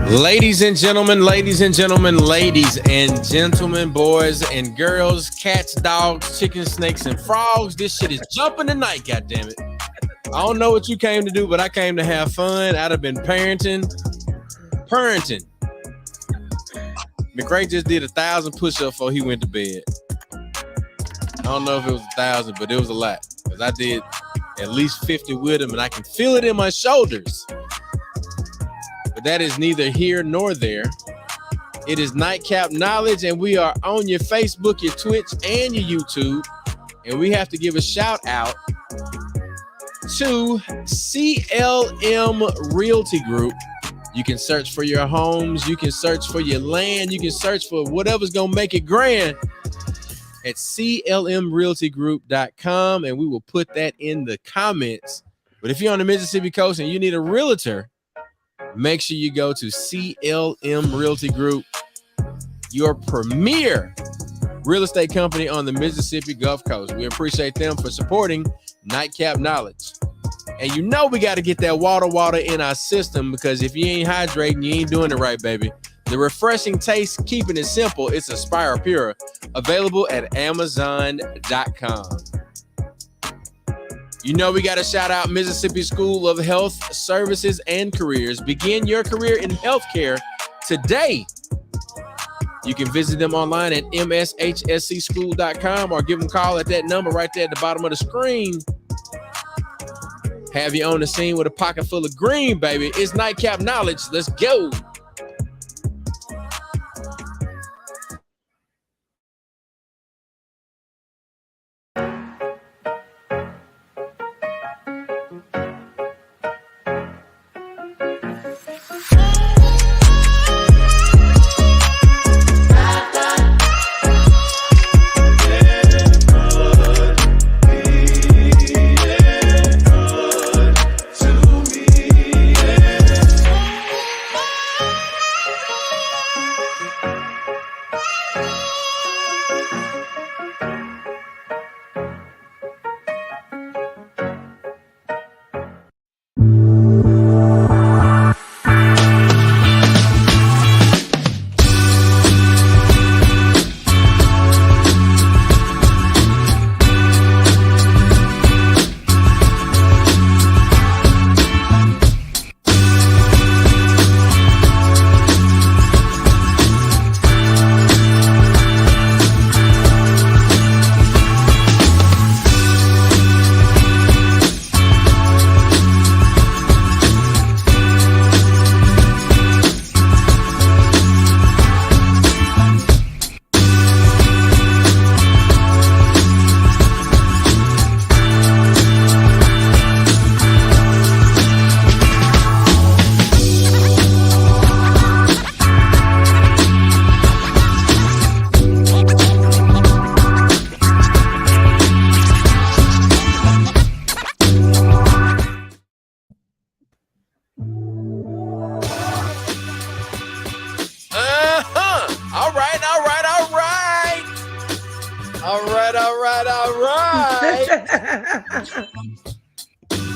Ladies and gentlemen, ladies and gentlemen, ladies and gentlemen, boys and girls, cats, dogs, chickens, snakes, and frogs. This shit is jumping tonight, goddammit. I don't know what you came to do, but I came to have fun. I'd have been parenting. McRae just did 1,000 push-ups before he went to bed. I don't know if it was 1,000, but it was a lot. Because I did at least 50 with him, and I can feel it in my shoulders. But that is neither here nor there. It is Nightcap Knowledge, and we are on your Facebook, your Twitch, and your YouTube. And we have to give a shout out to CLM Realty Group. You can search for your homes. You can search for your land. You can search for whatever's going to make it grand at clmrealtygroup.com, and we will put that in the comments. But if you're on the Mississippi coast and you need a realtor, make sure you go to CLM Realty Group, your premier real estate company on the Mississippi Gulf Coast. We appreciate them for supporting Nightcap Knowledge. And you know we got to get that water in our system, because if you ain't hydrating, you ain't doing it right, baby. The refreshing taste, keeping it simple, it's Aspire Pure, available at Amazon.com. You know we got to shout out Mississippi School of Health Services and Careers. Begin your career in healthcare today. You can visit them online at mshscschool.com or give them a call at that number right there at the bottom of the screen. Have you on the scene with a pocket full of green, baby. It's Nightcap Knowledge. Let's go.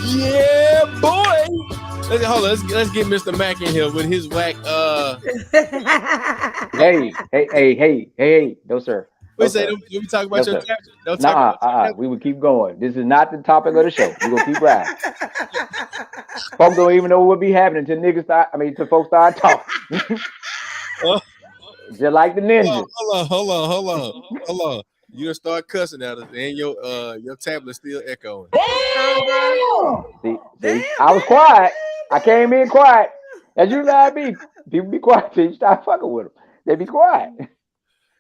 Yeah, boy. Let's get Mr. Mack in here with his whack. Hey, no sir. We say we talk about your caption. We will keep going. This is not the topic of the show. We're gonna keep riding. Folks don't even know what be happening till folks start talking. Just like the ninjas. Hold on. You gonna start cussing at us, and your tablet's still echoing. See, I was quiet. I came in quiet. As you lie, people be quiet till you start fucking with them. They be quiet.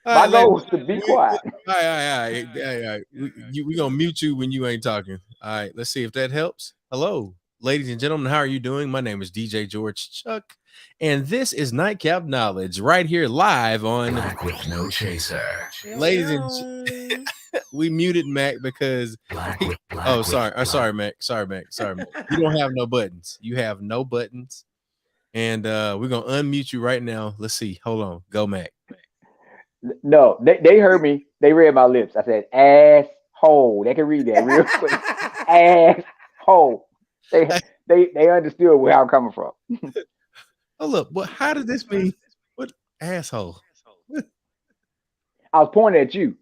My goal is to be quiet. All right. We gonna mute you when you ain't talking. All right, let's see if that helps. Hello, ladies and gentlemen, how are you doing? My name is DJ George Chuck, and this is Nightcap Knowledge right here live on Black with No Chaser. Ladies and we muted Mac because sorry, Mac. You don't have no buttons. You have no buttons, and we're gonna unmute you right now. Let's see. Hold on. Go, Mac. No, they heard me. They read my lips. I said hole. They can read that real quick. Asshole. They understood where I'm coming from. Oh look, but how does this mean? What asshole? I was pointing at you.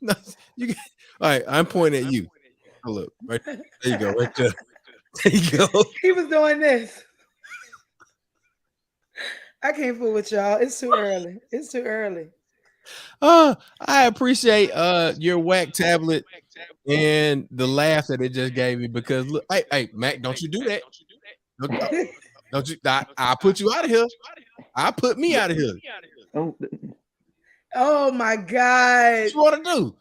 No, you. All right, I'm pointing at you. Oh look, right there you go, right there. There you go. He was doing this. I can't fool with y'all. It's too early. It's too early. I appreciate your whack tablet and the laugh that it just gave me because look, hey, Mac, don't you do that. Don't you? I'll put you out of here. I'll put me out of here. Oh my God. What you want to do?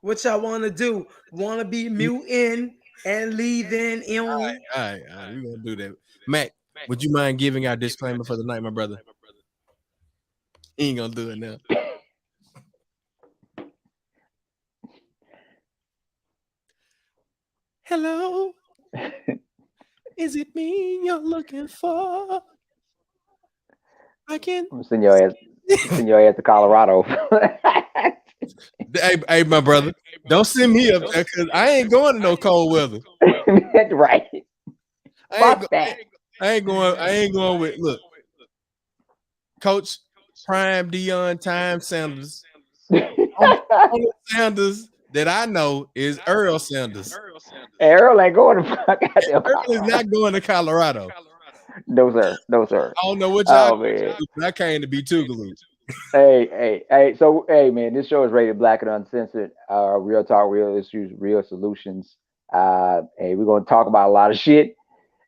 What y'all want to do? Want to be muting and leaving? All right. We're going to do that. Mac, would you mind giving our disclaimer for the night, my brother? He ain't going to do it now. Hello. Is it me you're looking for? I can send your ass to Colorado. Hey, my brother, don't send me up there because I ain't going to no cold weather. That's right. I ain't going with look. Coach Prime Dion Time Sanders. Only Sanders that I know is Earl Sanders. Earl ain't going to Earl is not going to Colorado. No, sir. I don't know what y'all I came to be Tougaloo. Hey. So, hey, man, this show is rated Black and Uncensored. Real talk, real issues, real solutions. Hey, we're going to talk about a lot of shit,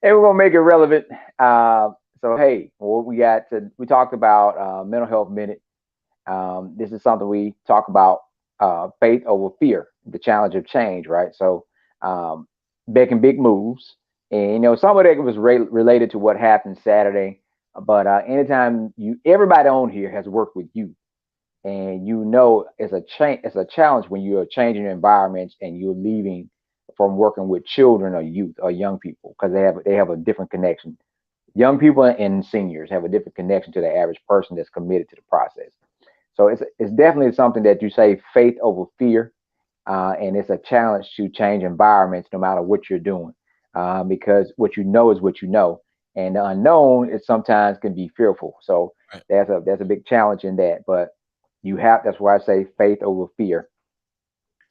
and we're going to make it relevant. So, hey, what we talked about mental health minute. This is something we talk about faith over fear, the challenge of change, right? So, making big moves. And, some of that was related to what happened Saturday. But anytime everybody on here has worked with youth, and it's a challenge when you're changing your environments and you're leaving from working with children or youth or young people because they have a different connection. Young people and seniors have a different connection to the average person that's committed to the process. So it's definitely something that you say faith over fear, and it's a challenge to change environments no matter what you're doing, because what you know is what you know. And the unknown is sometimes can be fearful. So right. There's a big challenge in that. But that's why I say faith over fear.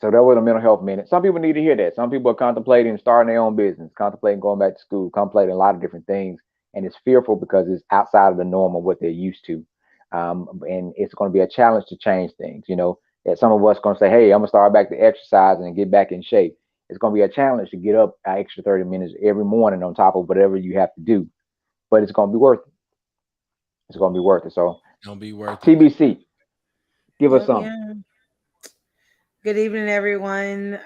So that was a mental health minute. Some people need to hear that. Some people are contemplating starting their own business, contemplating going back to school, contemplating a lot of different things. And it's fearful because it's outside of the norm of what they're used to. And it's going to be a challenge to change things. That some of us going to say, hey, I'm going to start back to exercising and get back in shape. It's going to be a challenge to get up an extra 30 minutes every morning on top of whatever you have to do. But it's going to be worth it. It's going to be worth it. So it's going to be worth it. TBC, give us some. Yeah. Good evening, everyone.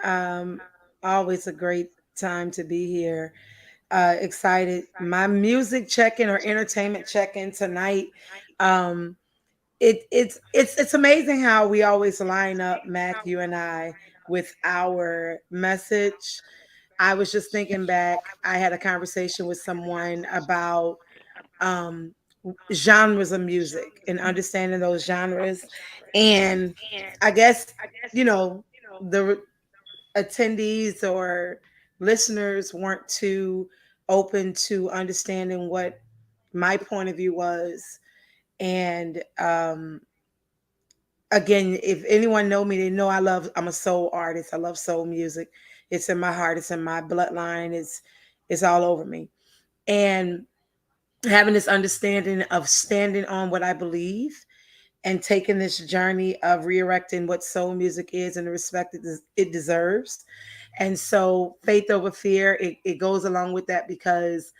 Always a great time to be here. Excited. My music check-in or entertainment check-in tonight. It's amazing how we always line up, Mac, you and I, with our message. I was just thinking back. I had a conversation with someone about genres of music and understanding those genres, and I guess the attendees or listeners weren't too open to understanding what my point of view was. And again, if anyone know me, they know I'm a soul artist. I love soul music. It's in my heart. It's in my bloodline. It's all over me. And having this understanding of standing on what I believe and taking this journey of re-erecting what soul music is and the respect it deserves. And so faith over fear, it goes along with that, because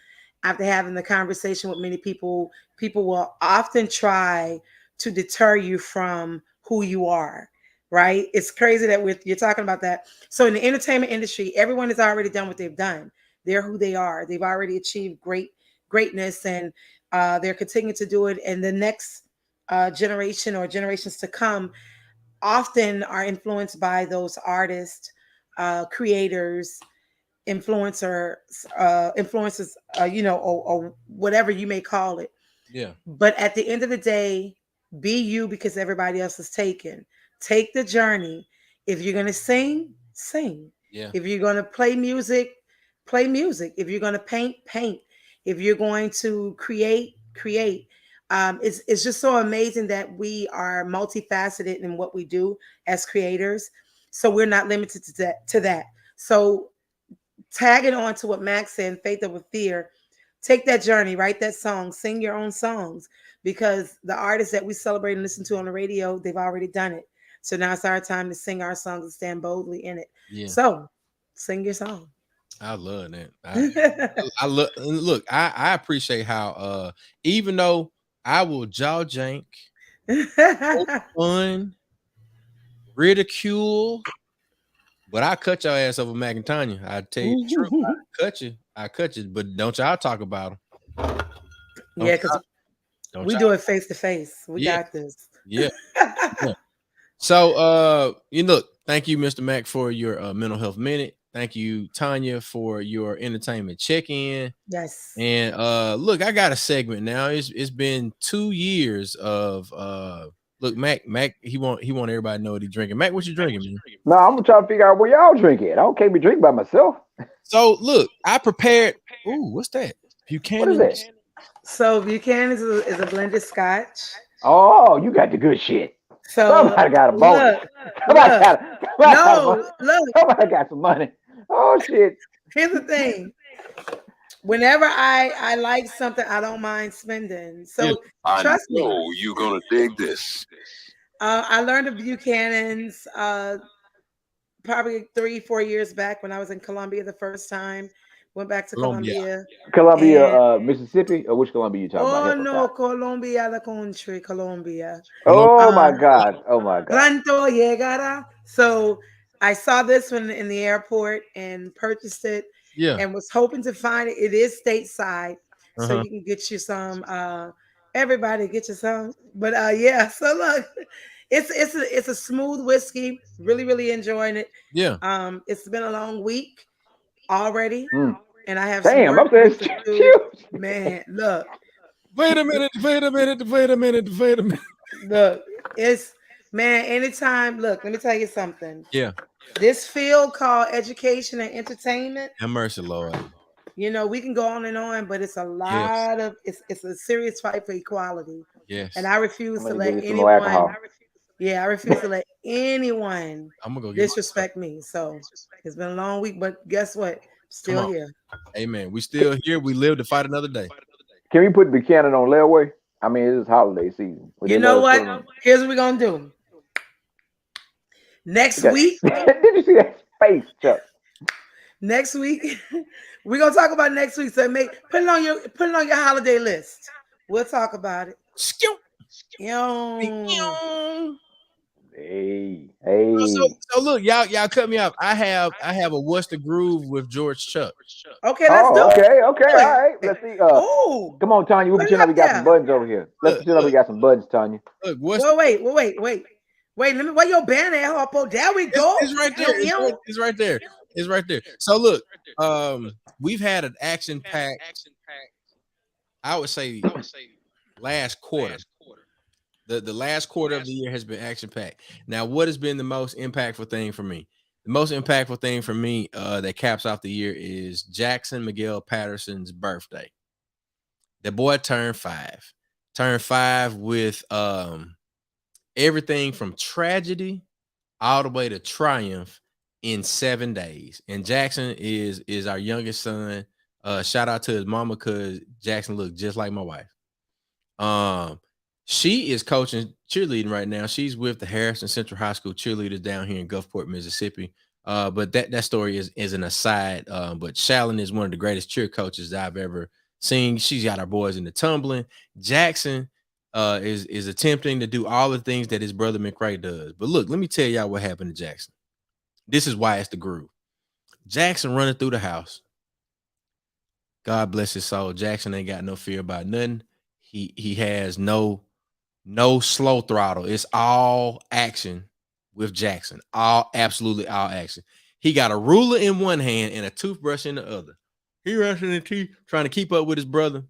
after having the conversation with many people will often try to deter you from who you are, right? It's crazy that you're talking about that. So in the entertainment industry, everyone has already done what they've done. They're who they are. They've already achieved greatness, and they're continuing to do it. And the next generation or generations to come often are influenced by those artists, creators, influencers, or whatever you may call it. Yeah. But at the end of the day, be you, because everybody else is taken. take the journey. If you're gonna sing, sing. Yeah. If you're gonna play music, play music. If you're gonna paint, paint. If you're going to create, create. It's just so amazing that we are multifaceted in what we do as creators. So we're not limited to that. So tagging on to what Max said, Faith Over Fear, take that journey, write that song, sing your own songs, because the artists that we celebrate and listen to on the radio, they've already done it. So now it's our time to sing our songs and stand boldly in it. Yeah. So sing your song. I love that. I look, I appreciate how even though I will jaw jank, fun, ridicule, but I cut your ass over Mac and Tanya. I tell you the truth. I cut you, but don't y'all talk about them. Yeah, because we do it face to face. We got this. Yeah. Yeah. So look, thank you, Mr. Mac, for your mental health minute. Thank you, Tanya, for your entertainment check-in. Yes. And look, I got a segment now. It's been 2 years of look, Mac, he want everybody to know what he's drinking. Mac, what you drinking, man? No, I'm gonna try to figure out where y'all drink it. I can't be drinking by myself. So look, I prepared. Ooh, what's that? Buchanan. What is that? So Buchanan is a blended scotch. Oh, you got the good shit. So somebody got a bonus. Somebody got some money. Oh shit. Here's the thing. Whenever I like something, I don't mind spending. So trust me. Oh, you're gonna dig this. I learned of Buchanan's probably 3-4 years back when I was in Columbia the first time. Went back to Columbia. Mississippi, or which Columbia you talking about? Oh no, Colombia, the country, Colombia. Oh my God. Oh my God. Planto llegara. So I saw this one in the airport and purchased it. Yeah. And was hoping to find it. It is stateside, so you can get you some. Everybody get you some. But yeah. So look, it's a smooth whiskey. Really, really enjoying it. Yeah. It's been a long week already, and I have some work to do. Man, look. Wait a minute. Look, it's man. Anytime. Look, let me tell you something. Yeah. This field called education and entertainment. Have mercy, Lord. You know, we can go on and on, but it's a lot of it's a serious fight for equality. Yes. And I refuse to let anyone. I refuse to let anyone disrespect me. So it's been a long week, but guess what? Still here. Amen. We still here. We live to fight another day. Can we put Buchanan on layaway? I mean, it's holiday season. You know what? Here's what we're gonna do. Next week. Did you see that face, Chuck? Next week, we're gonna talk about next week. So put it on your holiday list. We'll talk about it. Hey. So look, y'all cut me off. I have a What's the Groove with George Chuck. Okay, let's do it. Okay, all right. Let's see. Come on, Tanya. We got some buttons over here. Let's pretend like we got some buttons, Tanya. Look, wait. Wait, let me. Where your banner at, Harpo? There we go. It's right there. It's right there. It's right there. So look, we've had an action-packed. I would say last quarter. The last quarter of the year has been action-packed. Now, what has been the most impactful thing for me? The most impactful thing for me that caps off the year is Jackson Miguel Patterson's birthday. The boy turned 5. Turned 5 with everything from tragedy all the way to triumph in 7 days. And Jackson is our youngest son. Shout out to his mama, because Jackson looked just like my wife. She is coaching cheerleading right now. She's with the Harrison Central High School cheerleaders down here in Gulfport, Mississippi. But that story is an aside. But Shallon is one of the greatest cheer coaches that I've ever seen. She's got our boys in the tumbling. Jackson is attempting to do all the things that his brother McRae does. But look, let me tell y'all what happened to Jackson. This is why it's the groove. Jackson running through the house. God bless his soul. Jackson ain't got no fear about nothing. He has no slow throttle. It's all action with Jackson. Absolutely all action. He got a ruler in one hand and a toothbrush in the other. He brushing the teeth, trying to keep up with his brother.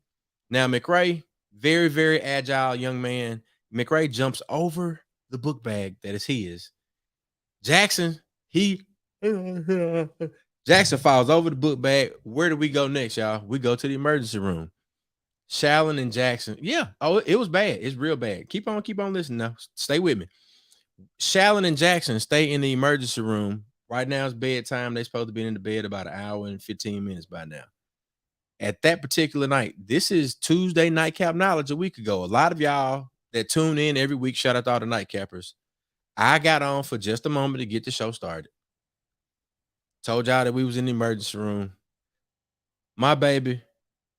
Now McRae, very, very agile young man. McRae jumps over the book bag that is his. Jackson falls over the book bag. Where do we go next, y'all? We go to the emergency room. Shallon and Jackson. Yeah. Oh, it was bad. It's real bad. Keep on listening now. Stay with me. Shallon and Jackson stay in the emergency room. Right now it's bedtime. They're supposed to be in the bed about an hour and 15 minutes by now. At that particular night, this is Tuesday Nightcap Knowledge a week ago. A lot of y'all that tune in every week, shout out to all the nightcappers. I got on for just a moment to get the show started. Told y'all that we was in the emergency room. My baby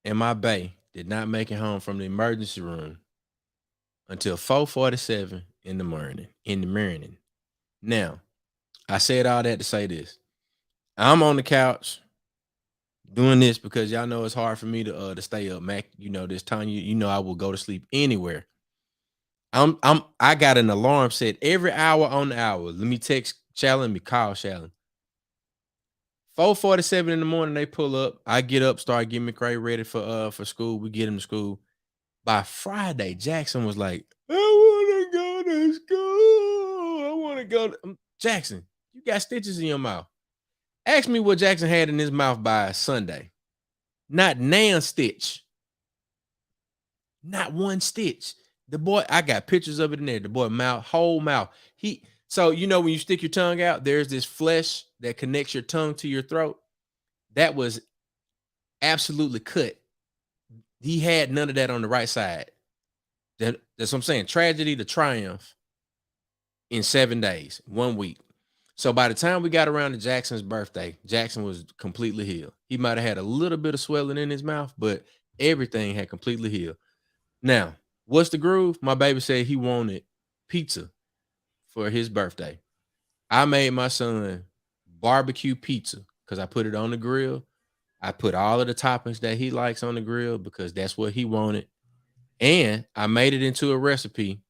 and my bae did not make it home from the emergency room until 4:47 in the morning. Now, I said all that to say this. I'm on the couch doing this because y'all know it's hard for me to stay up, Mac. You know this, Tanya. You know I will go to sleep anywhere. I got an alarm set every hour on the hour. Let me text Shallon, let me call Shallon. 4:47 in the morning, they pull up. I get up, start getting McCray ready for school. We get him to school. By Friday, Jackson was like, I want to go to school. I want to go to Jackson. You got stitches in your mouth. Ask me what Jackson had in his mouth by Sunday. Not nan stitch. Not one stitch. The boy, I got pictures of it in there. The boy mouth, whole mouth. So you know when you stick your tongue out, there's this flesh that connects your tongue to your throat. That was absolutely cut. He had none of that on the right side. That's what I'm saying. Tragedy to triumph in 7 days, 1 week. So by the time we got around to Jackson's birthday, Jackson was completely healed. He might have had a little bit of swelling in his mouth, but everything had completely healed. Now, what's the groove? My baby said he wanted pizza for his birthday. I made my son barbecue pizza because I put it on the grill. I put all of the toppings that he likes on the grill because that's what he wanted. And I made it into a recipe,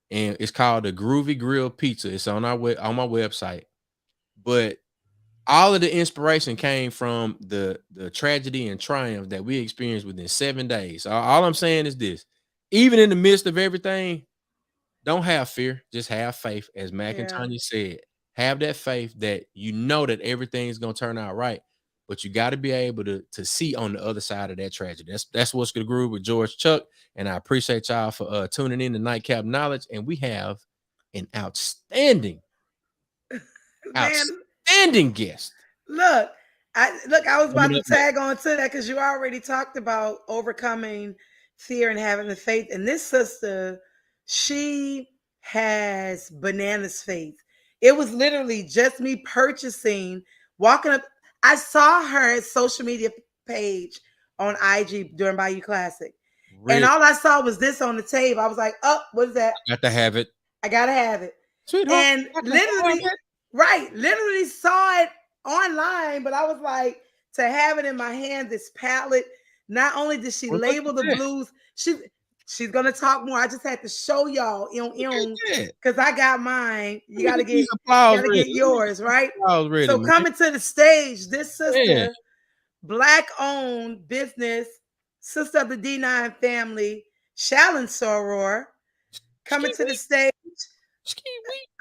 and it's called the Groovy Grill Pizza. It's on my website. But all of the inspiration came from the tragedy and triumph that we experienced within 7 days. All I'm saying is this: even in the midst of everything, don't have fear, just have faith. As Mac and Tanya said, have that faith that you know that everything is gonna turn out right. But you got to be able to see on the other side of that tragedy. That's what's the groove with George Chuck. And I appreciate y'all for tuning in to Nightcap Knowledge. And we have an outstanding guest. Look, I was about to tag on to that because you already talked about overcoming fear and having the faith. And this sister, she has bananas faith. It was literally just me walking up. I saw her social media page on IG during Bayou Classic. Really? And all I saw was this on the table. I was like, oh, what is that? I got to have it. I got to have it. Sweetheart, and literally saw it online, but I was like, to have it in my hand, this palette. Not only did she label the blues, she's gonna talk more. I just had to show y'all because I got mine. You gotta get yours, right? So coming to the stage, this sister, Black-owned business, sister of the D9 family, Shallon Soror, coming to the stage.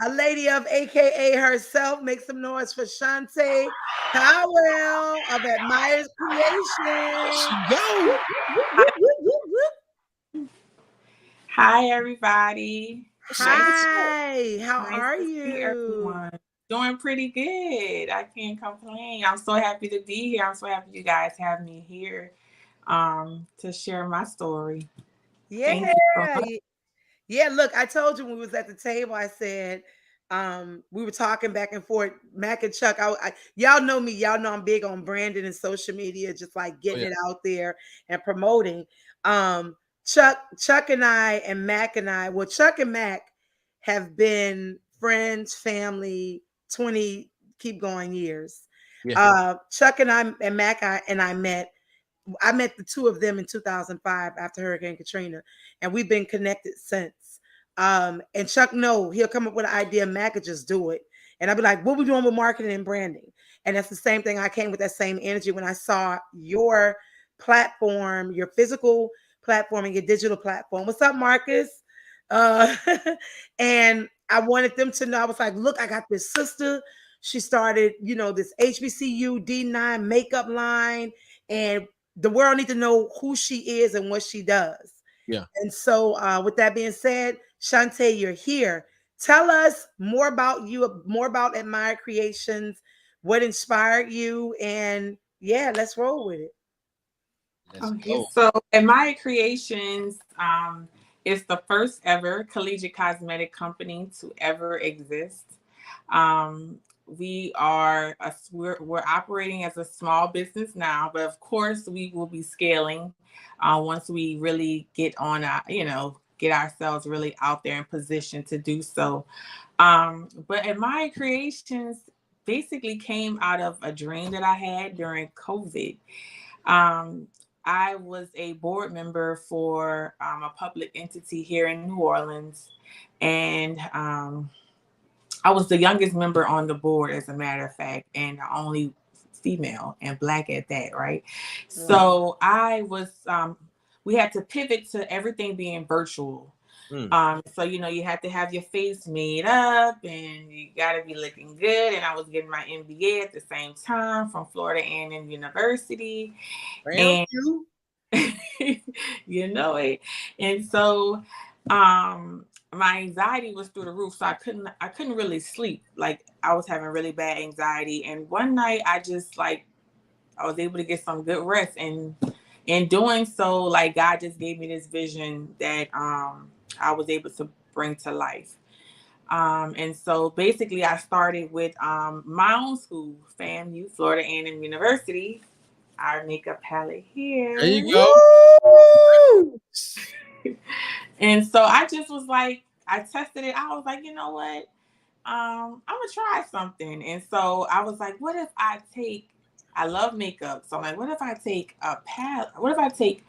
A lady of AKA herself. Make some noise for Chanté Powell of Admire's Creation. Go. Hi, everybody. Hi. How are you? Everyone. Doing pretty good. I can't complain. I'm so happy to be here. I'm so happy you guys have me here to share my story. Yeah. Thank you so much. Yeah, look, I told you when we was at the table, I said, we were talking back and forth, Mac and Chuck. Y'all know me. Y'all know I'm big on branding and social media, just like getting it out there and promoting. Chuck and I and Mac and I, well, Chuck and Mac have been friends, family, 20, keep going years. Yeah. Chuck and I and Mac and I met. I met the two of them in 2005 after Hurricane Katrina, and we've been connected since. And Chuck, he'll come up with an idea, Mac could just do it. And I'll be like, what are we doing with marketing and branding? And that's the same thing. I came with that same energy when I saw your platform, your physical platform and your digital platform. What's up, Marcus? And I wanted them to know. I was like, look, I got this sister. She started, this HBCU D9 makeup line, and the world needs to know who she is and what she does. Yeah. And so with that being said, Chanté, you're here. Tell us more about you, more about Admire Creations, what inspired you, and yeah, let's roll with it. Okay, so Admire Creations is the first ever collegiate cosmetic company to ever exist. We're operating as a small business now, but of course we will be scaling once we really get on get ourselves really out there in position to do so. But Admire Creations basically came out of a dream that I had during COVID. I was a board member for a public entity here in New Orleans, and I was the youngest member on the board, as a matter of fact, and the only female and Black at that, right? So I was, we had to pivot to everything being virtual. So, you had to have your face made up and you got to be looking good. And I was getting my MBA at the same time from Florida A&M University. And you know it. And so my anxiety was through the roof. So I couldn't really sleep. Like, I was having really bad anxiety. And one night I was able to get some good rest. And in doing so, like, God just gave me this vision that I was able to bring to life. And so basically I started with my own school, FAMU, Florida A&M University. Our makeup palette here. There you go. And so I just was like, I tested it. I was like, you know what? I'm gonna try something. And so I was like, what if I love makeup. So I'm like, what if I take a palette? What if I take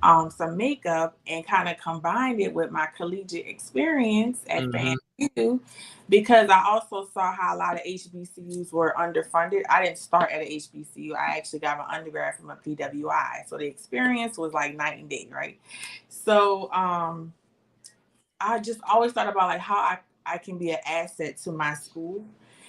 some makeup and kind of combined it with my collegiate experience at FAMU, because I also saw how a lot of HBCUs were underfunded. I didn't start at an HBCU. I actually got my undergrad from a PWI. So the experience was like night and day, right? So I just always thought about like how I can be an asset to my school.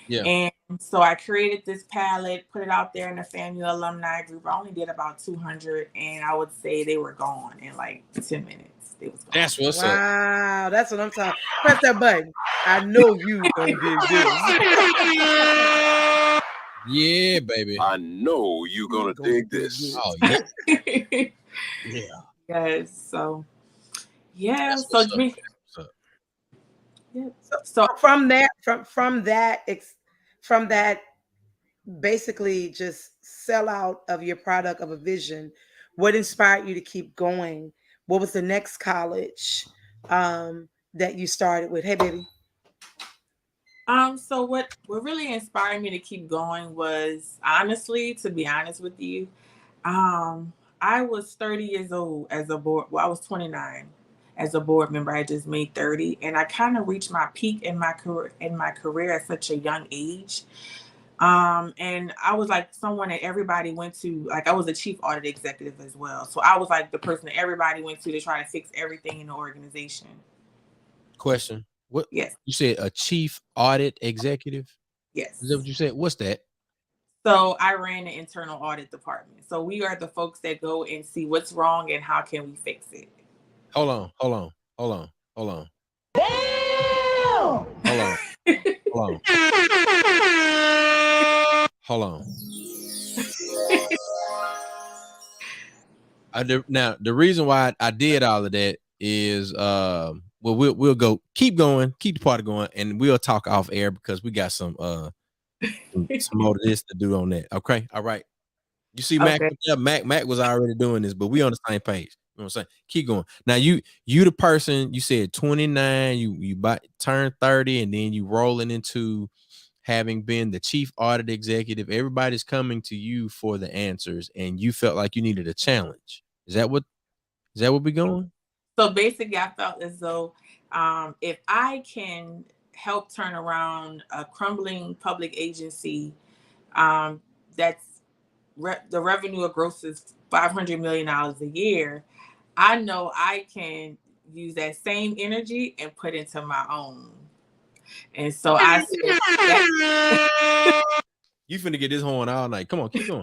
Yeah. And so I created this palette, put it out there in the FAMU alumni group. I only did about 200, and I would say they were gone in like 10 minutes. They was gone. That's what's up. Wow, that's what I'm talking. Press that button. I know you gonna dig this. Yeah, baby. I know you gonna dig this. Oh yeah. Yeah. Yes. So yeah. That's So what's up. me. Yeah. So from that basically just sell out of your product, of a vision, what inspired you to keep going? What was the next college that you started with? Hey, baby. So what really inspired me to keep going was, honestly, to be honest with you, I was 30 years old as a board. Well, I was 29 as a board member. I just made 30, and I kind of reached my peak in my career at such a young age. And I was like someone that everybody went to. Like, I was a chief audit executive as well, so I was like the person that everybody went to try to fix everything in the organization. Question. What? Yes. You said a chief audit executive? Yes. Is that what you said? What's that? So I ran the internal audit department. So we are the folks that go and see what's wrong and how can we fix it. Hold on. Damn! Hold on. Now the reason why I did all of that is we'll go keep going, keep the party going, and we'll talk off air because we got some more of this to do on that. Okay, all right. You see, okay. Mac was already doing this, but we on the same page. You know what I'm saying? Keep going. Now you the person, you said 29, you turn 30, and then you rolling into having been the chief audit executive. Everybody's coming to you for the answers, and you felt like you needed a challenge. Is that what we going? So basically, I felt as though if I can help turn around a crumbling public agency that's the revenue grosses $500 million a year, I know I can use that same energy and put into my own. And so I said that. You finna get this horn all night. Come on, keep going.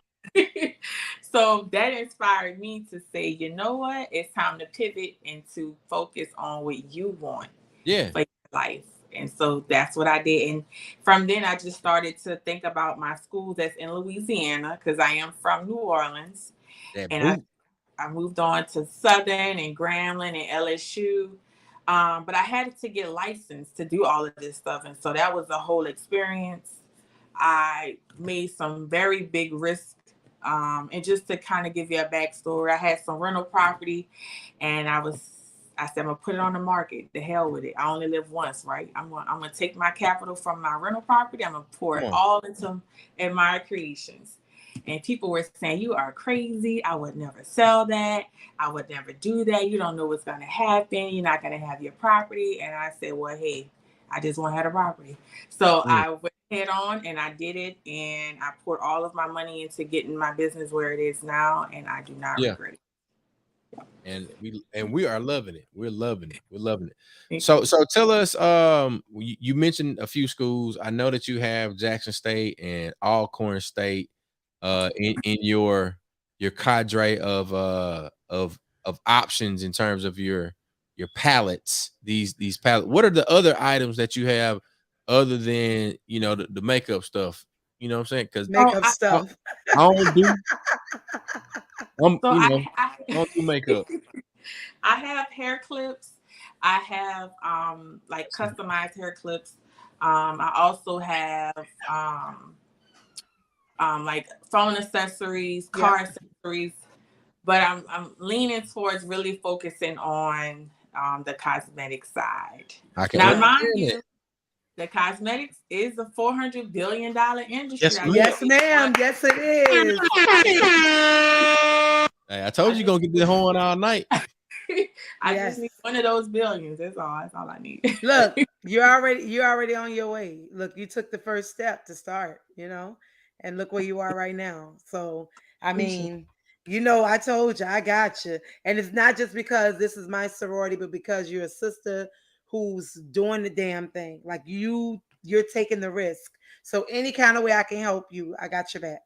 So that inspired me to say, you know what? It's time to pivot and to focus on what you want for your life. And so that's what I did. And from then I just started to think about my school that's in Louisiana, because I am from New Orleans. And I moved on to Southern and Grambling and LSU. But I had to get licensed to do all of this stuff. And so that was a whole experience. I made some very big risks. And just to kind of give you a backstory, I had some rental property, and I said, I'm gonna put it on the market. The hell with it. I only live once, right? I'm gonna take my capital from my rental property. I'm gonna pour it all into Admire Creations. And people were saying, you are crazy. I would never sell that. I would never do that. You don't know what's gonna happen. You're not gonna have your property. And I said, well, hey, I just want to have a property. So I went head on and I did it, and I poured all of my money into getting my business where it is now, and I do not regret it. And we are loving it. We're loving it. We're loving it. So tell us, you mentioned a few schools. I know that you have Jackson State and Alcorn State in your cadre of options in terms of your palettes, these palettes. What are the other items that you have other than, you know, the makeup stuff? You know what I'm saying? Because makeup stuff. I don't do. I don't do makeup. I have hair clips. I have like customized hair clips. I also have like phone accessories, car accessories. But I'm leaning towards really focusing on the cosmetic side. Now, mind you, the cosmetics is a $400 billion industry. Yes, ma'am. Yes, it is. Hey, I told you gonna get the horn all night. I just need one of those billions. That's all I need. Look, you're already on your way. Look, you took the first step to start, you know, and look where you are right now. So, I mean, you know, I told you, I got you. And it's not just because this is my sorority, but because you're a sister who's doing the damn thing. Like you're taking the risk. So any kind of way I can help you, I got your back.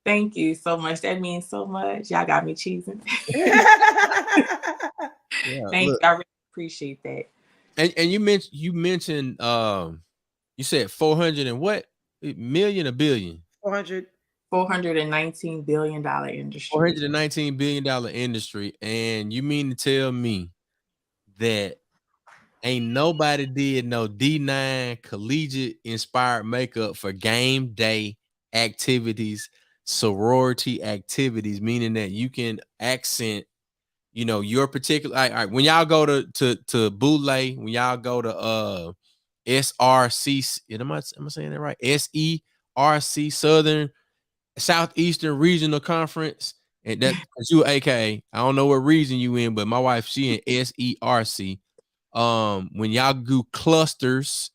Thank you so much. That means so much. Y'all got me cheesing. Thank you. I really appreciate that. And you mentioned you said 400 and what million or billion? $419 billion industry. $419 billion industry. And you mean to tell me that ain't nobody did no D9 collegiate inspired makeup for game day activities, sorority activities, meaning that you can accent, you know, your particular. All right, when y'all go to Boulay, when y'all go to SRC, am I saying that right? SERC, Southeastern Regional Conference, and that because you AKA, I don't know what region you in, but my wife, she in SERC. When y'all do clusters,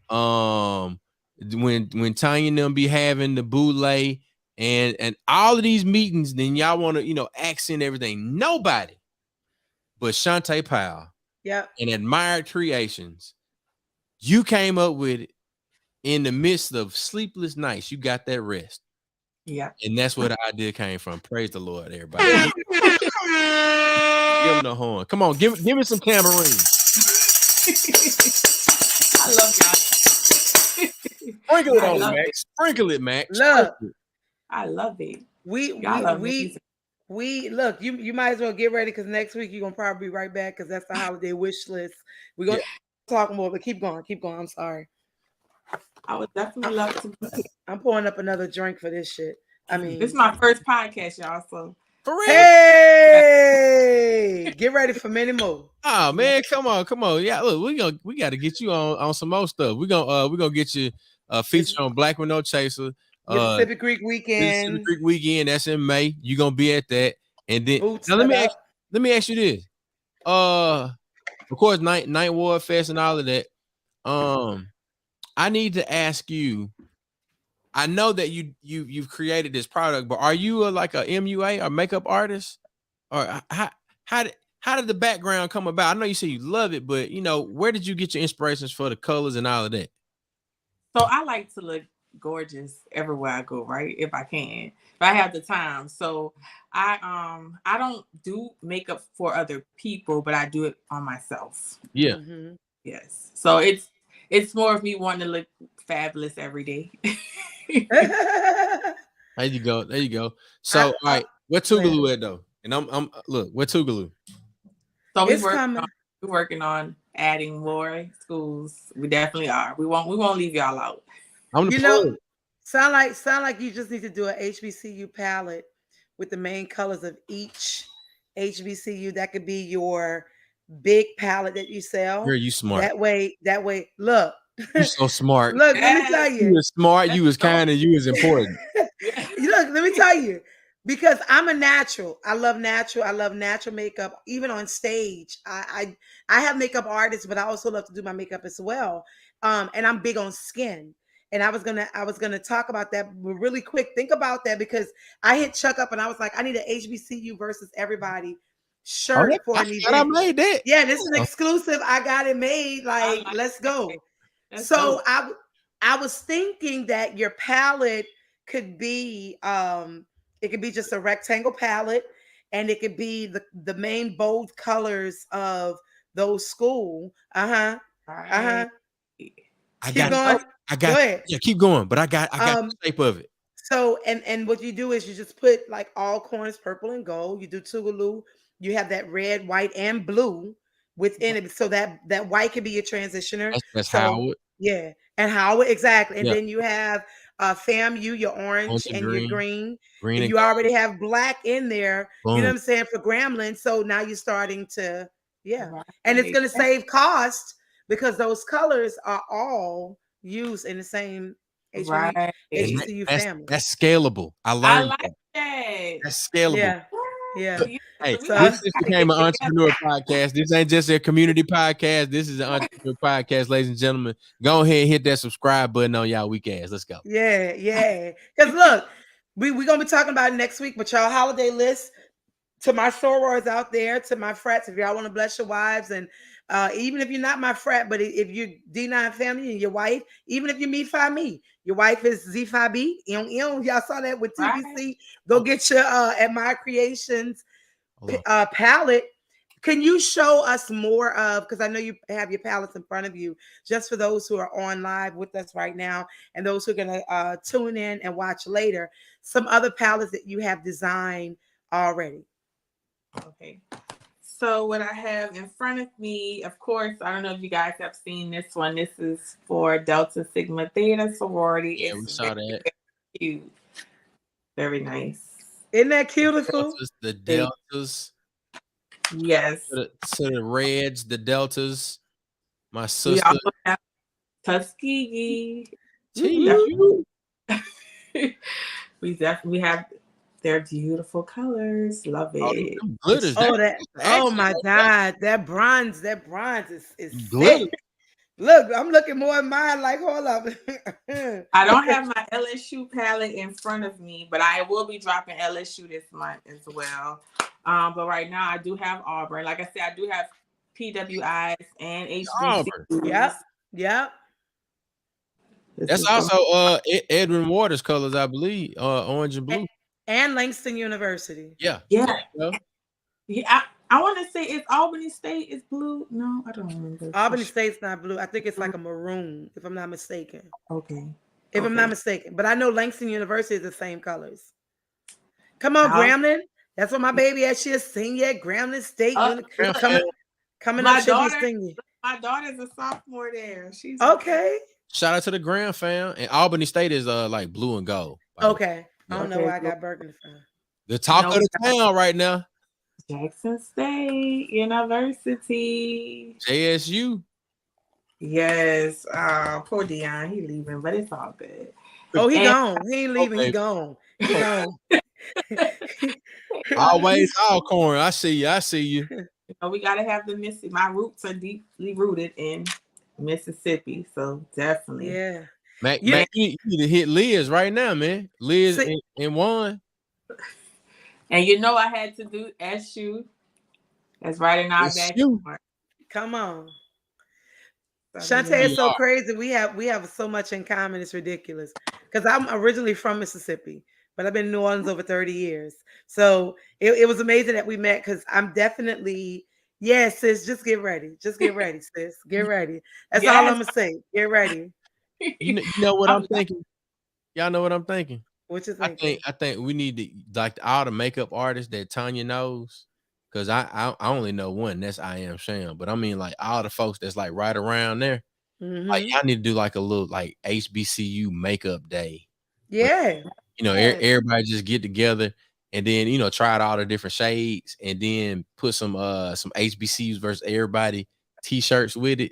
when Tanya and them be having the boule and all of these meetings, then y'all want to, you know, accent everything. Nobody but Chanté Powell and Admired Creations. You came up with it in the midst of sleepless nights. You got that rest. Yeah. And that's where the idea came from. Praise the Lord, everybody. Give them the horn. Come on, give me some tambourine. I love y'all. Sprinkle it on, Max. Sprinkle it, Max. Look, I love it. We look. You might as well get ready because next week you're gonna probably be right back because that's the holiday wish list. We're gonna talk more, but keep going. I'm sorry. I would definitely love to. I'm pouring up another drink for this shit. I mean, this is my first podcast, y'all. So for real. Hey, get ready for many more. Oh man, come on. Yeah, look, we got to get you on some more stuff. We're gonna get you featured on Black with No Chaser. Pacific Creek Weekend. That's in May. You're gonna be at that. And then now let me ask you this. Of course, Night Ward Fest and all of that. I need to ask you. I know that you've created this product, but are you like a MUA or makeup artist, or how did the background come about? I know you say you love it, but you know, where did you get your inspirations for the colors and all of that? So I like to look gorgeous everywhere I go, right? If I can, if I have the time. So I don't do makeup for other people, but I do it on myself. Yeah. Mm-hmm. Yes. So it's more of me wanting to look fabulous every day. There you go. There you go. So, all right, where Tougaloo at though? And I'm look, where Tougaloo? So It's coming. we're working on adding more schools. We definitely are. We won't leave y'all out. I'm the You plug. know, sound like you just need to do an HBCU palette with the main colors of each HBCU. That could be your big palette that you sell. Girl, you smart. That way, look. You so smart. Look, let me tell You you. was smart. You was kind, and you was important. Look, let me tell you. Because I'm a natural. I love natural makeup. Even on stage, I have makeup artists, but I also love to do my makeup as well. And I'm big on skin. And I was gonna talk about that really quick. Think about that because I hit Chuck up and I was like, I need an HBCU versus everybody shirt for an event. I made that. Yeah, this is an exclusive. I got it made. Like let's go. So I was thinking that your palette could be it could be just a rectangle palette, and it could be the main bold colors of those school. Right. Keep going. Go ahead. Yeah, keep going. But I got the shape of it. So and what you do is you just put like all corners purple and gold. You do Tougaloo. You have that red, white, and blue within it, so that white could be your transitioner. That's so, Howard. Yeah, and Howard exactly. And Yeah. then you have FAMU, your orange and green, your green. Green and you already have black in there. Boom. You know what I'm saying, for Grambling. So now you're starting to Right. and it's going to save cost because those colors are all used in the same HBCU family. That's scalable. I learned like that. That's scalable. Yeah. Hey, So this just became an entrepreneur podcast. This ain't just a community podcast. This is an entrepreneur podcast, ladies and gentlemen. Go ahead and hit that subscribe button on y'all weak ass. Let's go. Yeah. Because look, we're gonna be talking about it next week, but y'all holiday list to my sorors out there, to my frats, if y'all want to bless your wives, and even if you're not my frat, but if you're D9 family and your wife, even if you meet me, your wife is Z5B. Y'all saw that with TBC. Right. Go get your Admire Creations palette. Can you show us more of, because I know you have your palettes in front of you, just for those who are on live with us right now and those who are going to tune in and watch later, some other palettes that you have designed already. Okay. So what I have in front of me, of course, I don't know if you guys have seen this one. This is for Delta Sigma Theta sorority. Yeah, we saw that. Very cute. Very nice. Isn't that beautiful? The deltas. Yes. To the reds, the deltas. My sister. We also have Tuskegee. We definitely have their beautiful colors. Love it. Oh my God. That bronze is sick. Look, I'm looking more at mine like, hold up. I don't have my LSU palette in front of me, but I will be dropping LSU this month as well. But right now I do have Auburn. Like I said, I do have PWIs and HBCUs. Yep. That's also Edwin Waters colors, I believe, orange and blue. And Langston University. Yeah. I want to say it's Albany State is blue. No, I don't remember. Albany State's not blue. I think it's like a maroon, if I'm not mistaken. Okay. I'm not mistaken. But I know Langston University is the same colors. Come on, Grambling. That's what my baby at. She a senior at Grambling State. Coming up, she'll be a senior. My daughter's a sophomore there. She's okay. Shout out to the Graham fam. And Albany State is like blue and gold. Okay. I don't know why I got Burgundy from. The talk of the town right now. Jackson State University. JSU. Yes. Poor Dion. He leaving, but it's all good. Oh, he gone. He ain't leaving. He gone. He gone. Always Alcorn. I see you. We gotta have the Mississippi. My roots are deeply rooted in Mississippi, so definitely. Yeah. Mac, you need to hit Liz right now, man. Liz and Juan. And I had to do SU. That's right in our backyard. Come on. Chanté is so crazy. We have so much in common. It's ridiculous. Because I'm originally from Mississippi, but I've been in New Orleans over 30 years. So it was amazing that we met because I'm definitely, sis, just get ready. Just get ready, sis. Get ready. That's all I'm gonna say. Get ready. You know what I'm thinking? Y'all know what I'm thinking? What you thinking? I think we need to, like, all the makeup artists that Tanya knows. Cause I only know one, that's I Am Sham. But I mean, like, all the folks that's like right around there, like, y'all need to do like a little like HBCU makeup day. Yeah. Where, everybody just get together and then try out all the different shades and then put some HBCUs versus everybody t-shirts with it.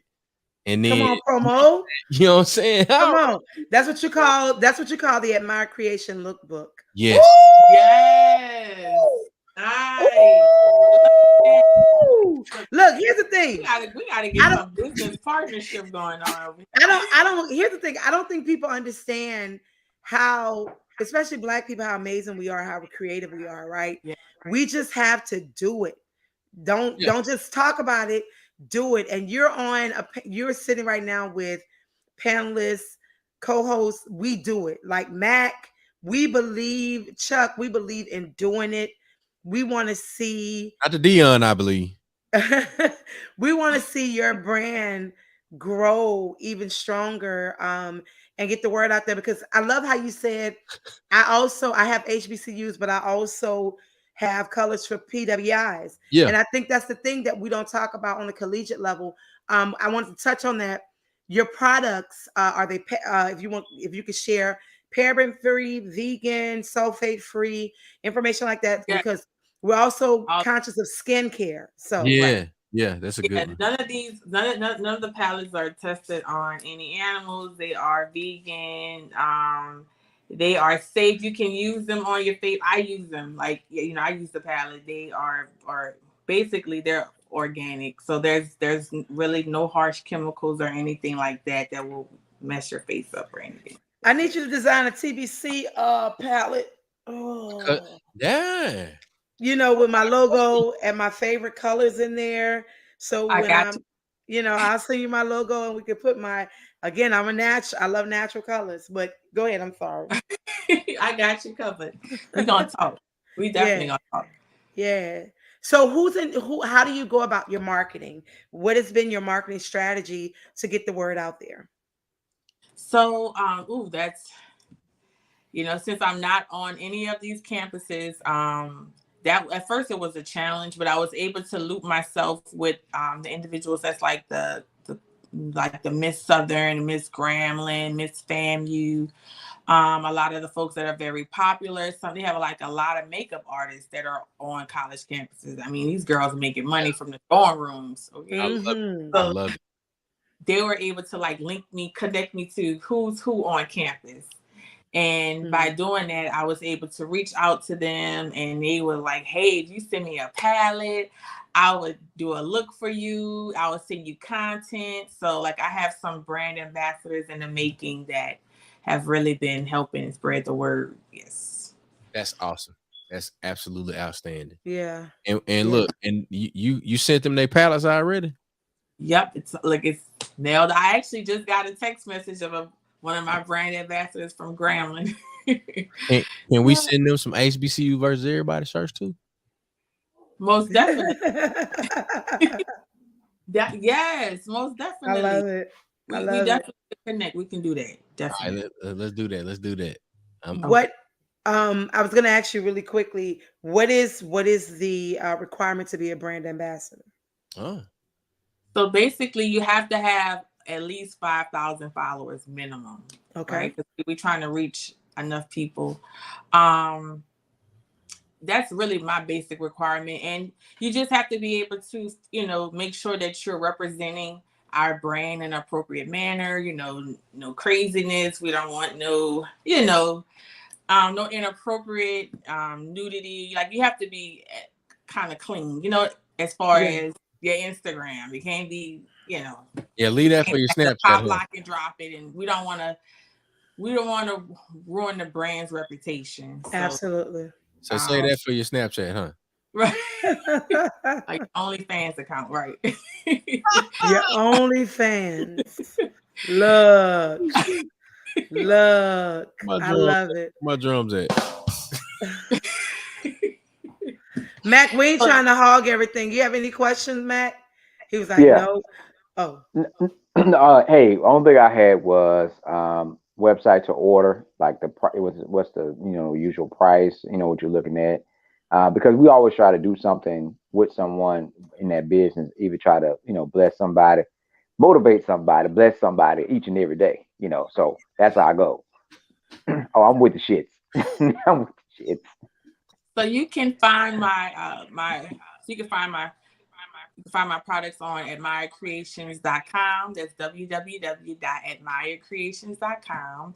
And then come on, promo. You know what I'm saying? Come on. That's what you call the Admire Creation lookbook. Yes. Ooh! Yes. Nice. Look, here's the thing. We gotta get some business partnership going on. Here's the thing. I don't think people understand how, especially Black people, how amazing we are, how creative we are, right? Yeah. We just have to do it. Don't just talk about it, do it. And you're sitting right now with panelists, co-hosts. We do it. Like Mac, we believe, Chuck, we believe in doing it. We want to see Dr. Dion, I believe. we want to see your brand grow even stronger and get the word out there, because I love how you said I have HBCUs, but I also have colors for PWIs. Yeah. And I think that's the thing that we don't talk about on the collegiate level. I wanted to touch on that. Your products, are they if you could share paraben free, vegan, sulfate free, information like that, because we're also conscious of skincare. So yeah, that's a good one. None of the palettes are tested on any animals. They are vegan. They are safe. You can use them on your face. I use them. I use the palette. They are basically they're organic. So there's really no harsh chemicals or anything like that will mess your face up or anything. I need you to design a TBC palette. Oh. Yeah. With my logo and my favorite colors in there. So when I'll send you my logo and we can put I love natural colors, but go ahead. I'm sorry. I got you covered. We're going to talk. We definitely going to talk. Yeah. So how do you go about your marketing? What has been your marketing strategy to get the word out there? So, that's, since I'm not on any of these campuses, that at first it was a challenge, but I was able to loop myself with the individuals that's like the Miss Southern, Miss Grambling, Miss FAMU, a lot of the folks that are very popular. They have a lot of makeup artists that are on college campuses. I mean, these girls are making money from the dorm rooms. Okay? I love it. They were able to connect me to who's who on campus. And by doing that, I was able to reach out to them, and they were like, hey, if you send me a palette, I would do a look for you. I would send you content. So I have some brand ambassadors in the making that have really been helping spread the word. Yes. That's awesome. That's absolutely outstanding. Yeah. And look, and you sent them their palettes already? Yep. It's nailed. I actually just got a text message of one of my brand ambassadors from Grambling. Can we send them some HBCU versus everybody shirts too? Most definitely. Yes, most definitely. I love it. We definitely connect. We can do that. Definitely. All right, let's do that. Let's do that. I was going to ask you really quickly, what is the requirement to be a brand ambassador? Oh. So basically, you have to have at least 5,000 followers minimum. Okay. Right? 'Cause we're trying to reach enough people. That's really my basic requirement. And you just have to be able to, make sure that you're representing our brand in an appropriate manner, no craziness. We don't want no inappropriate nudity. You have to be kind of clean, as far as your Instagram. It can't be, Yeah, leave that for your Snapchat. Pop, lock, and drop it. And we don't want to ruin the brand's reputation. So, absolutely. So say that for your Snapchat, huh? Right. Like OnlyFans account, right? Your OnlyFans. Look. Look. My I drums. love it. My drums at. Mac, we ain't trying to hog everything. You have any questions, Mac? He was like, Yeah. no. Oh. Hey, only thing I had was website to order, like it was what's the usual price, what you're looking at, because we always try to do something with someone in that business, either try to bless somebody, motivate somebody, bless somebody each and every day, so that's how I go. Oh, I'm with the shits. I'm with the shits. So you can find you can find my products on admirecreations.com. That's www.admirecreations.com.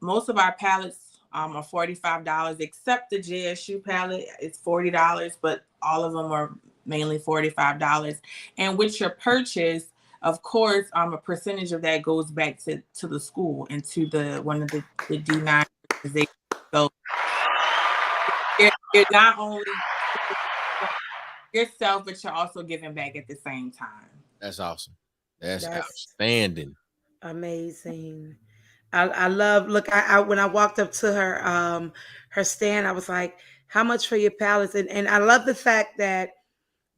Most of our palettes are $45, except the JSU palette. It's $40, but all of them are mainly $45. And with your purchase, of course, a percentage of that goes back to the school and to one of the D9 organizations. So you're not only yourself, but you're also giving back at the same time. That's awesome. That's outstanding. Amazing. I love. Look, I when I walked up to her stand, I was like, "How much for your palettes?" And I love the fact that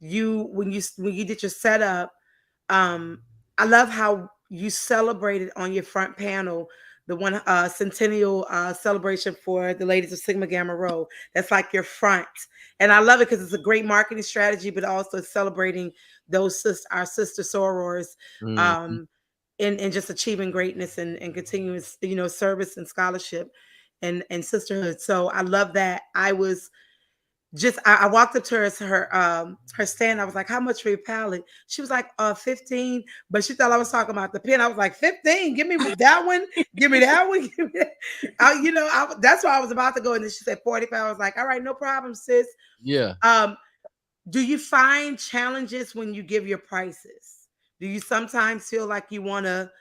when you did your setup, I love how you celebrated on your front panel the one centennial celebration for the ladies of Sigma Gamma Rho. That's like your front, and I love it because it's a great marketing strategy, but also celebrating our sister sorors. Mm-hmm. In just achieving greatness and continuous, service and scholarship and sisterhood. So I love that. I walked up to her stand. I was like, "How much for your palette?" She was like, 15, but she thought I was talking about the pen. I was like, 15? Give me that one. Give me that one. Give me that. That's why I was about to go. And then she said 45. I was like, "All right, no problem, sis." Yeah. Do you find challenges when you give your prices? Do you sometimes feel like you want to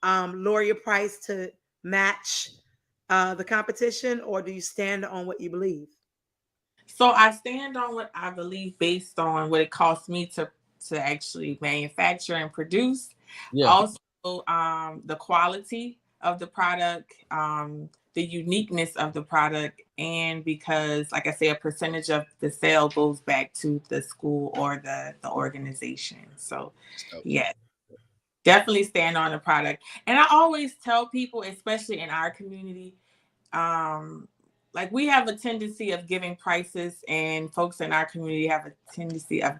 lower your price to match the competition, or do you stand on what you believe? So I stand on what I believe based on what it costs me to actually manufacture and produce. Yeah. Also, the quality of the product, the uniqueness of the product, and because, like I say, a percentage of the sale goes back to the school or the organization. So, yeah, definitely stand on the product. And I always tell people, especially in our community, like we have a tendency of giving prices, and folks in our community have a tendency of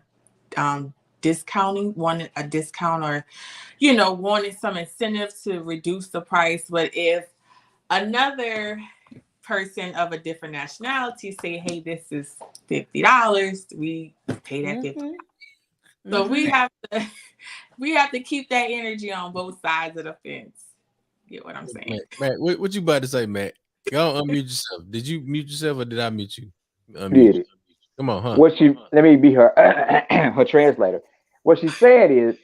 wanting a discount, or wanting some incentive to reduce the price. But if another person of a different nationality say, "Hey, this is $50," we pay that $50. So we have to keep that energy on both sides of the fence. Get what I'm saying? Matt, what you about to say, Matt? Go unmute yourself. Did you mute yourself or did I mute you? Did it. Come on, huh? Let me be her her translator. What she said is,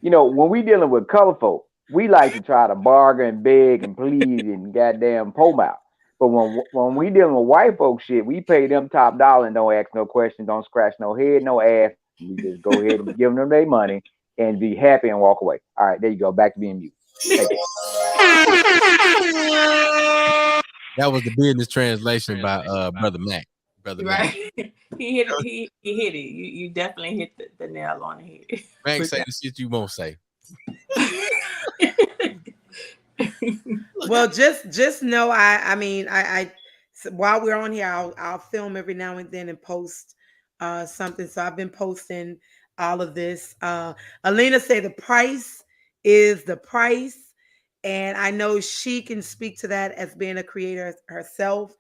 when we dealing with color folk, we like to try to bargain, beg, and plead and goddamn pole out. But when we dealing with white folk shit, we pay them top dollar and don't ask no questions, don't scratch no head, no ass. We just go ahead and give them their money and be happy and walk away. All right, there you go. Back to being mute. Thank you. That was the business translation by Brother Mac. Right. He hit it. He hit it. You definitely hit the nail on the head. Mac, say the shit you won't say. Well, just know I while we're on here, I'll film every now and then and post something. So I've been posting all of this. Alina say the price is the price, and I know she can speak to that as being a creator herself.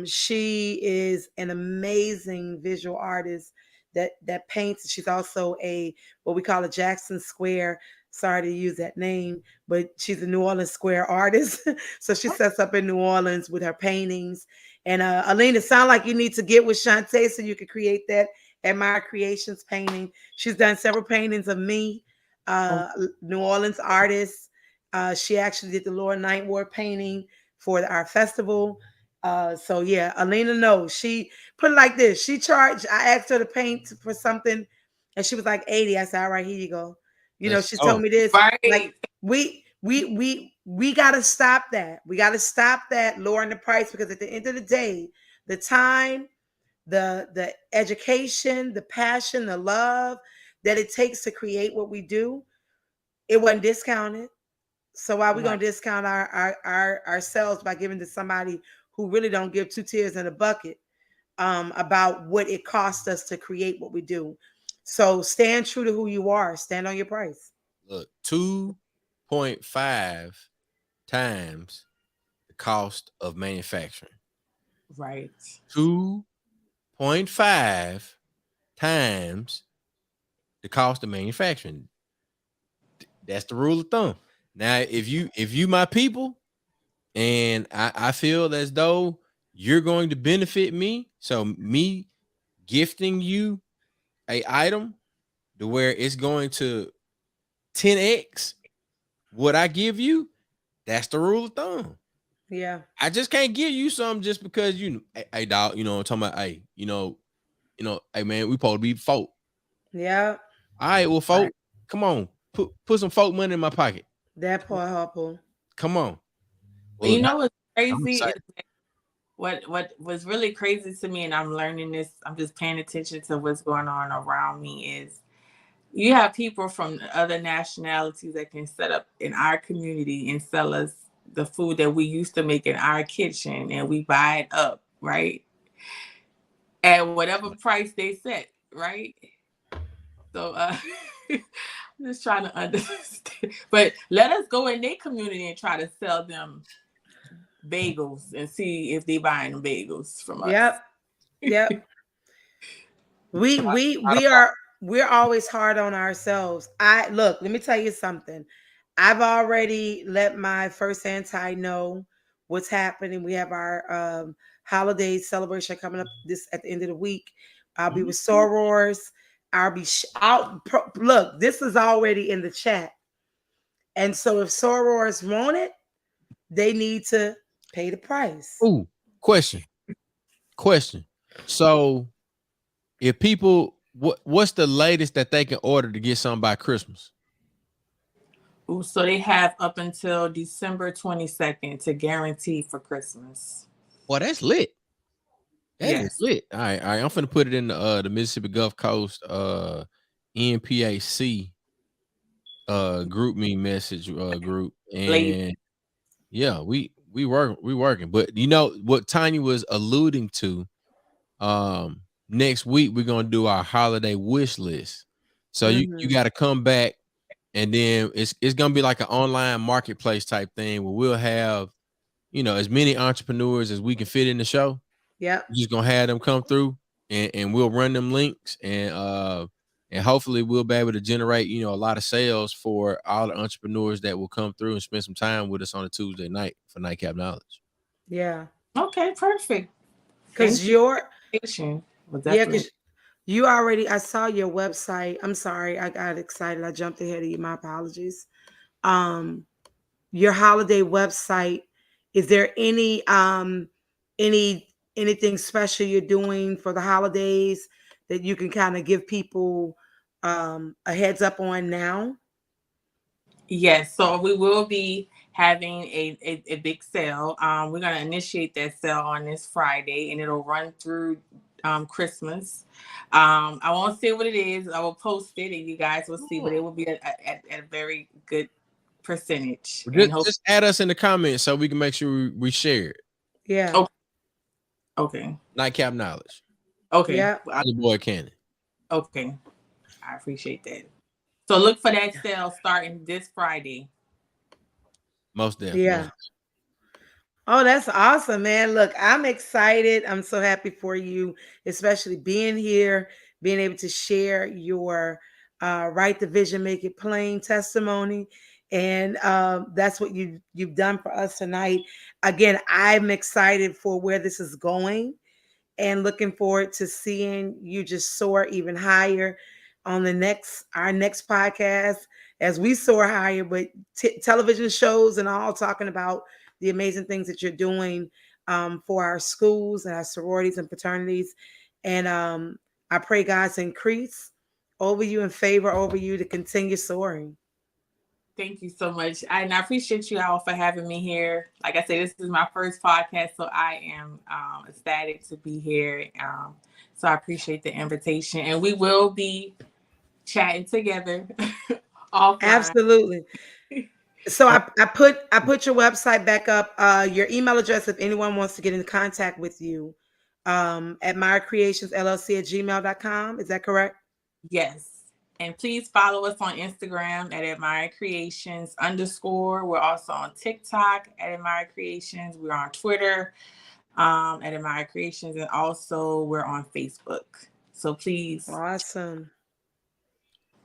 She is an amazing visual artist that paints. She's also what we call a Jackson Square. Sorry to use that name, but she's a New Orleans square artist. So she sets up in New Orleans with her paintings. And Alina, sound like you need to get with Chanté so you can create that Admire Creations painting. She's done several paintings of me, New Orleans artist. She actually did the Lord Ninth Ward painting for our festival. So yeah, Alina knows. She put it like this. She charged. I asked her to paint for something, and she was like 80. I said, all right, here you go. You know, she told me this. Right. Like we gotta stop that. We gotta stop that lowering the price, because at the end of the day, the time, the education, the passion, the love that it takes to create what we do, it wasn't discounted. So why are we gonna discount our ourselves by giving to somebody who really don't give two tears in a bucket about what it costs us to create what we do? So stand true to who you are. Stand on your price. Look, 2.5 times the cost of manufacturing. Right. 2.5 times the cost of manufacturing. That's the rule of thumb. Now, if you my people, and I feel as though you're going to benefit me, so me gifting you a item to where it's going to 10x what I give you, that's the rule of thumb. Yeah. I just can't give you something just because hey dog, you know, I'm talking about, hey, hey man, we supposed to be folk. Yeah. All right, well, folk, come on, put some folk money in my pocket. That part, Harpo. Come on. Well, you know what's crazy? Is what was really crazy to me, and I'm learning this, I'm just paying attention to what's going on around me, is you have people from other nationalities that can set up in our community and sell us the food that we used to make in our kitchen, and we buy it up, right? At whatever price they set, right? So I'm just trying to understand. But let us go in their community and try to sell them bagels and see if they buying them bagels from us. Yep. We're always hard on ourselves. Let me tell you something. I've already let my first anti know what's happening. We have our holiday celebration coming up this at the end of the week. I'll be with sorors. I'll be look, this is already in the chat. And so if sorors want it, they need to pay the price. Ooh, question. So if people, what's the latest that they can order to get something by Christmas? Ooh, so they have up until December 22nd to guarantee for Christmas. Well, that's lit. That is lit. All right. I'm finna put it in the Mississippi Gulf Coast NPAC group me message group, and yeah, we working. But you know what Tanya was alluding to, next week we're gonna do our holiday wish list. So you got to come back, and then it's gonna be like an online marketplace type thing where we'll have, as many entrepreneurs as we can fit in the show. Yeah, we're just gonna have them come through, and we'll run them links, and hopefully we'll be able to generate, a lot of sales for all the entrepreneurs that will come through and spend some time with us on a Tuesday night for Nightcap Knowledge. Yeah. Okay, perfect. Because you already, I saw your website. I'm sorry, I got excited. I jumped ahead of you. My apologies. Your holiday website, is there anything special you're doing for the holidays that you can kind of give people a heads up on now? Yes, so we will be having a big sale. We're going to initiate that sale on this Friday, and it'll run through Christmas. I won't say what it is. I will post it, and you guys will see, but it will be at a very good percentage. Just add us in the comments so we can make sure we share it. Yeah. Okay. Nightcap Knowledge. Okay. Yeah. Your boy Cannon. Okay. I appreciate that. So look for that sale starting this Friday. Most definitely. Yeah. Oh, that's awesome, man. Look, I'm excited. I'm so happy for you, especially being here, being able to share your Write the Vision, Make It Plain testimony. And that's what you've done for us tonight. Again, I'm excited for where this is going and looking forward to seeing you just soar even higher on our next podcast as we soar higher, but television shows and all, talking about the amazing things that you're doing for our schools and our sororities and fraternities. And I pray God's increase over you and favor over you to continue soaring. Thank you so much. And I appreciate you all for having me here. Like I said, this is my first podcast, so I am ecstatic to be here. So I appreciate the invitation. And we will be chatting together offline. Absolutely. So I put your website back up, your email address if anyone wants to get in contact with you, at admirecreationsllc@gmail.com. Is that correct? Yes. And please follow us on Instagram at admirecreations_. We're also on TikTok at Admire Creations. We're on Twitter at Admire Creations. And also we're on Facebook. So please. Awesome.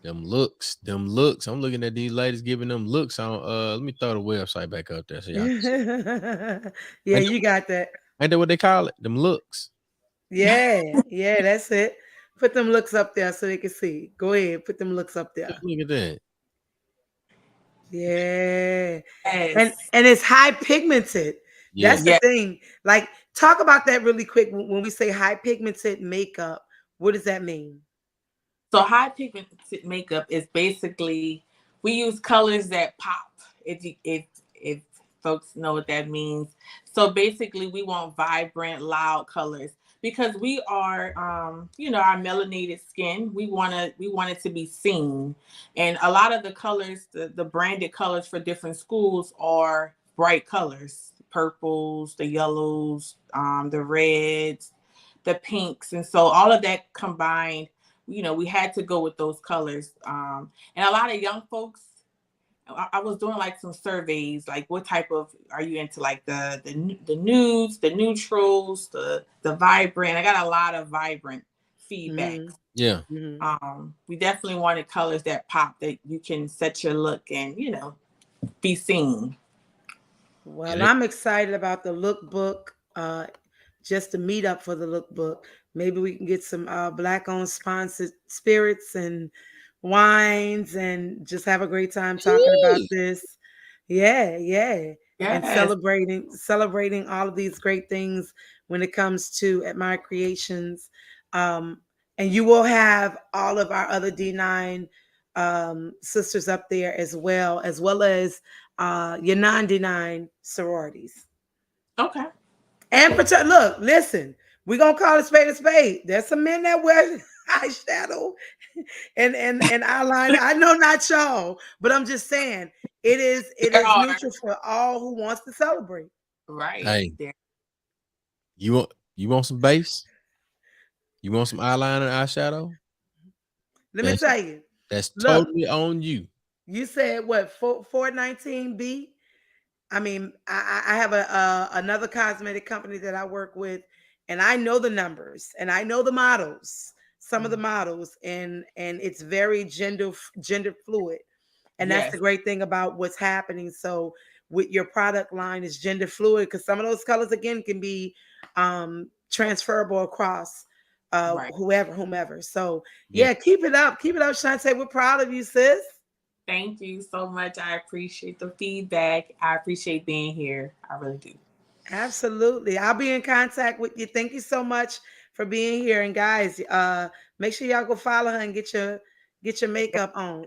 Them looks. I'm looking at these ladies giving them looks on. Let me throw the website back up there. So Yeah, you got that. Ain't that what they call it? Them looks. Yeah, that's it. Put them looks up there so they can see. Go ahead, put them looks up there. Look at that. Yeah. Yes. And it's high pigmented. Yeah. That's the thing. Like, talk about that really quick. When we say high pigmented makeup, what does that mean? So high pigmented makeup is basically, we use colors that pop. If folks know what that means. So basically we want vibrant, loud colors because we are, our melanated skin. We want it to be seen. And a lot of the colors, the branded colors for different schools are bright colors, purples, the yellows, the reds, the pinks. And so all of that combined, we had to go with those colors. And a lot of young folks, I was doing like some surveys, like what type of, are you into like the nudes, the neutrals, the vibrant. I got a lot of vibrant feedback. Mm-hmm. Yeah. Mm-hmm. We definitely wanted colors that pop, that you can set your look and, be seen. Well, I'm excited about the lookbook. Just to meet up for the lookbook. Maybe we can get some Black-owned sponsored spirits and wines and just have a great time talking about this. Yeah. And celebrating all of these great things when it comes to Admire Creations. And you will have all of our other D9 sisters up there as well as your non-D9 sororities. Okay. And look, listen, we're gonna call a spade. There's some men that wear eyeshadow and eyeliner. I know not y'all, but I'm just saying it is neutral for all who wants to celebrate. Right. Hey, you want some base? You want some eyeliner and eyeshadow? Let me tell you. That's totally on you. You said what, 419B? I mean, I have another cosmetic company that I work with, and I know the numbers and I know the models, some of the models, and it's very gender fluid. And that's the great thing about what's happening. So with your product line is gender fluid, because some of those colors again can be transferable across whomever. So yeah, keep it up, Chanté. We're proud of you, sis. Thank you so much. I appreciate the feedback. I appreciate being here. I really do. Absolutely. I'll be in contact with you. Thank you so much for being here. And guys, make sure y'all go follow her and get your makeup on.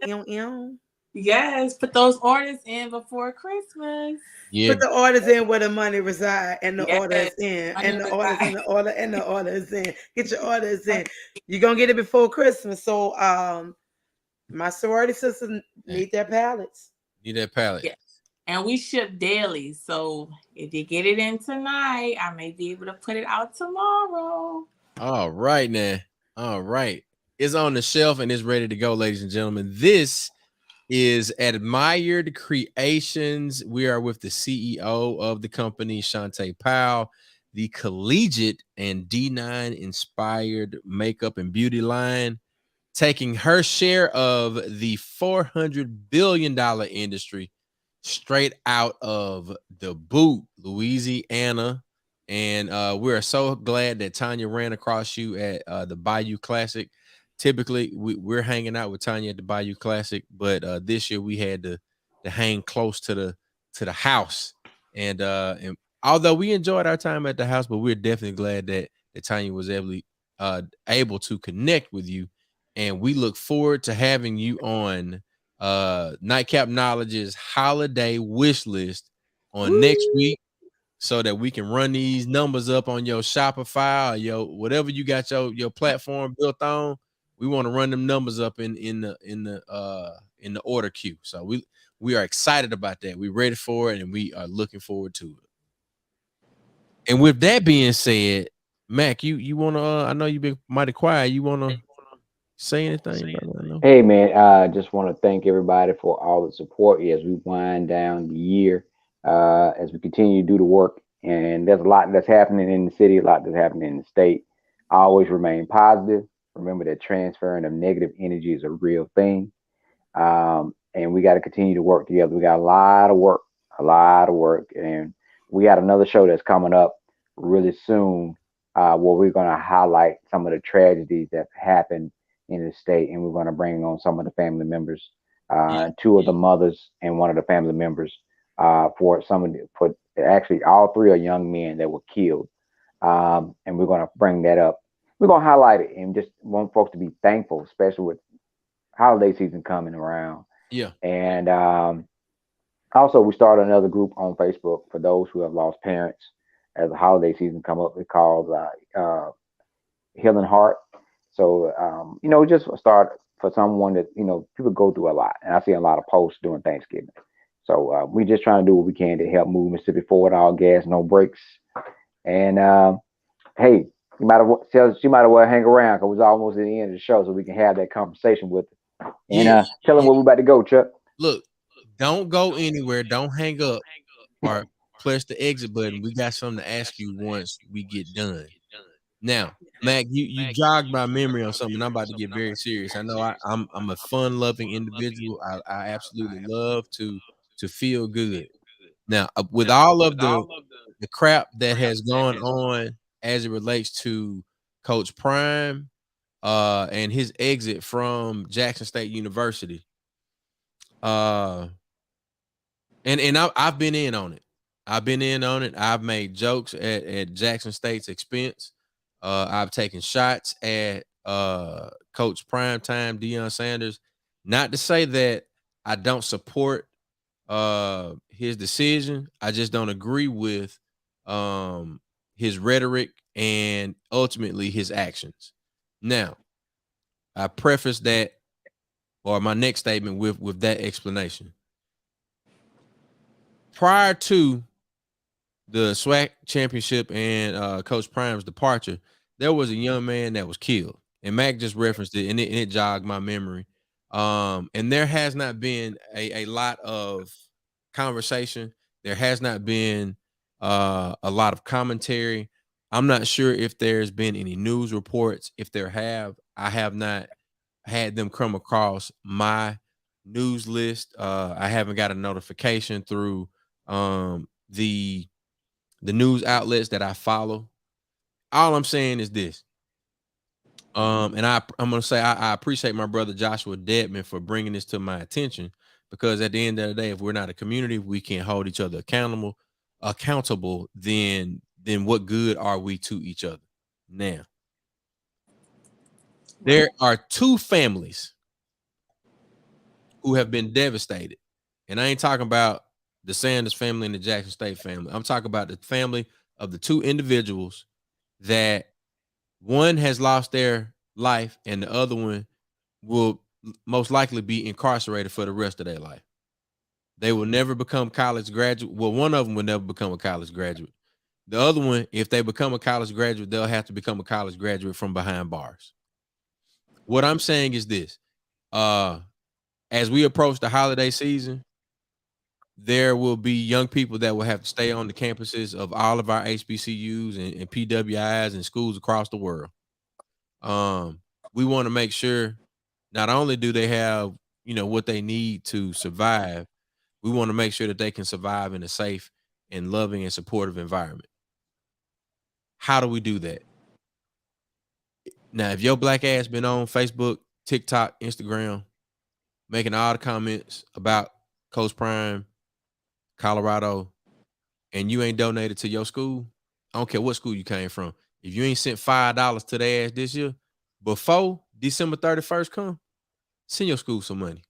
Yes, put those orders in before Christmas. Yeah. Put the orders in where the money resides, and the orders in, and the orders in the order, and the orders in. Get your orders in. You're gonna get it before Christmas. So my sorority sisters need their palettes. Yes. And we ship daily. So if you get it in tonight, I may be able to put it out tomorrow. All right, now. All right. It's on the shelf and it's ready to go, ladies and gentlemen. This is Admired Creations. We are with the CEO of the company, Chanté Powell, the collegiate and D9 inspired makeup and beauty line, taking her share of the $400 billion industry straight out of the boot, Louisiana. And we're so glad that Tanya ran across you at the Bayou Classic. Typically, we're hanging out with Tanya at the Bayou Classic, but this year we had to hang close to the house. And although we enjoyed our time at the house, but we're definitely glad that Tanya was able to connect with you, and we look forward to having you on Nightcap Knowledge's holiday wish list on next week, so that we can run these numbers up on your Shopify or your whatever you got your platform built on. We want to run them numbers up in the order queue. So we are excited about that. We're ready for it, and we are looking forward to it. And with that being said, Mac, you wanna I know you've been mighty quiet. You wanna say anything about that? Hey man, I just want to thank everybody for all the support as we wind down the year, as we continue to do the work. And there's a lot that's happening in the city, a lot that's happening in the state. I always remain positive. Remember that transferring of negative energy is a real thing. And we got to continue to work together. We got a lot of work, and we got another show that's coming up really soon, where we're going to highlight some of the tragedies that happened in the state, and we're going to bring on some of the family members, two of the mothers and one of the family members, for actually all three are young men that were killed, and we're going to bring that up. We're going to highlight it and just want folks to be thankful, especially with holiday season coming around. Yeah. And also, we started another group on Facebook for those who have lost parents as the holiday season come up. It's called Healing Heart. So, just a start for someone that, people go through a lot. And I see a lot of posts during Thanksgiving. So we just trying to do what we can to help move Mississippi forward, all gas, no brakes. And hey, she might as well hang around because it's almost at the end of the show so we can have that conversation with her. And tell them where we're about to go, Chuck. Look, don't go anywhere. Don't hang up or press the exit button. We got something to ask you once we get done. Now, Mac, you jogged my memory on something. I'm about to get very serious. I know I'm a fun-loving individual. I absolutely love to feel good. Now, with all of the crap that has gone on as it relates to Coach Prime and his exit from Jackson State University, and I've been in on it. I've made jokes at Jackson State's expense. I've taken shots at Coach Primetime Deion Sanders. Not to say that I don't support his decision. I just don't agree with his rhetoric and ultimately his actions. Now, I preface that or my next statement with that explanation. Prior to the SWAC championship and Coach Prime's departure, there was a young man that was killed, and Mac just referenced it, and it jogged my memory. And there has not been a lot of conversation. There has not been a lot of commentary. I'm not sure if there's been any news reports. If there have, I have not had them come across my news list. I haven't got a notification through the news outlets that I follow. All I'm saying is this. And I'm gonna say I appreciate my brother Joshua Dedman for bringing this to my attention, because at the end of the day, if we're not a community, we can't hold each other accountable, then what good are we to each other? Now, there are two families who have been devastated, and I ain't talking about the Sanders family and the Jackson State family. I'm talking about the family of the two individuals that one has lost their life and the other one will most likely be incarcerated for the rest of their life. They will never become college graduate. Well, one of them will never become a college graduate. The other one, if they become a college graduate, they'll have to become a college graduate from behind bars. What I'm saying is this. As we approach the holiday season, there will be young people that will have to stay on the campuses of all of our HBCUs and PWIs and schools across the world. We want to make sure not only do they have, what they need to survive, we want to make sure that they can survive in a safe and loving and supportive environment. How do we do that? Now, if your black ass been on Facebook, TikTok, Instagram, making all the comments about Coach Prime, Colorado, and you ain't donated to your school, I don't care what school you came from. If you ain't sent $5 to their ass this year, before December 31st come, send your school some money.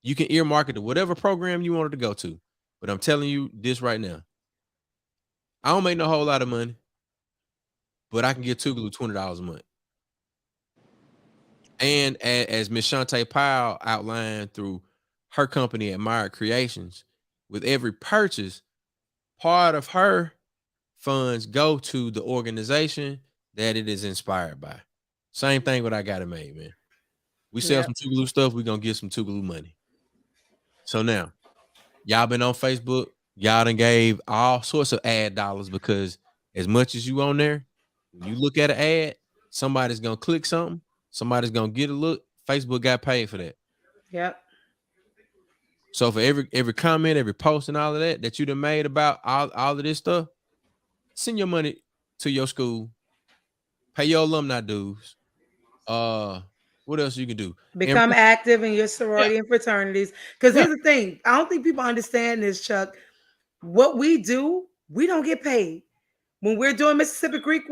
You can earmark it to whatever program you wanted to go to. But I'm telling you this right now. I don't make no whole lot of money, but I can get Tougaloo $20 a month. And as Miss Chanté Powell outlined through her company, Admired Creations, with every purchase, part of her funds go to the organization that it is inspired by. Same thing with I Got It Made, man. We sell some Tougaloo stuff, we're going to get some Tougaloo money. So now, y'all been on Facebook, y'all done gave all sorts of ad dollars because as much as you on there, when you look at an ad, somebody's going to click something, somebody's going to get a look. Facebook got paid for that. Yep. So for every comment, every post and all of that you done made about all of this stuff, send your money to your school, pay your alumni dues. What else you can do? Become active in your sorority and fraternities. Because here's the thing. I don't think people understand this, Chuck. What we do, we don't get paid. When we're doing Mississippi Greek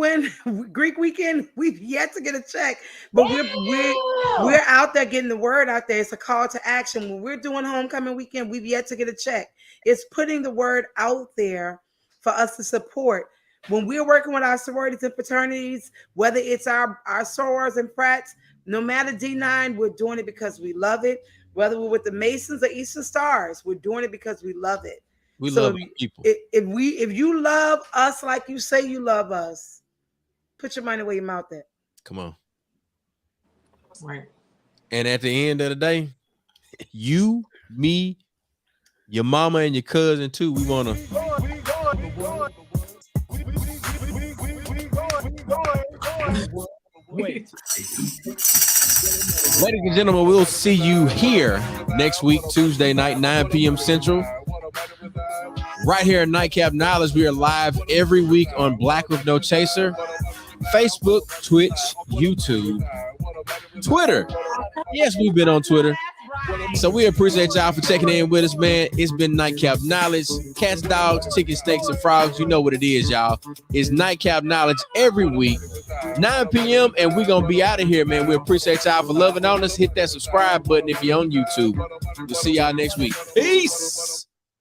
Weekend, we've yet to get a check. But we're out there getting the word out there. It's a call to action. When we're doing Homecoming Weekend, we've yet to get a check. It's putting the word out there for us to support. When we're working with our sororities and fraternities, whether it's our sorors and frats, no matter D9, we're doing it because we love it. Whether we're with the Masons or Eastern Stars, we're doing it because we love it. We love people. If you love us like you say you love us, put your money where your mouth at. Come on. Right. And at the end of the day, you, me, your mama, and your cousin too, we want to. Wait. Ladies and gentlemen, we'll see you here next week, Tuesday night, 9 p.m. Central. Right here at Nightcap Knowledge. We are live every week on Black with No Chaser, Facebook, Twitch, YouTube, Twitter. Yes, we've been on Twitter. So we appreciate y'all for checking in with us, man. It's been Nightcap Knowledge. Cats, dogs, chicken, steaks, and frogs. You know what it is, y'all. It's Nightcap Knowledge every week, 9 p.m. And we're going to be out of here, man. We appreciate y'all for loving on us. Hit that subscribe button if you're on YouTube. We'll see y'all next week. Peace.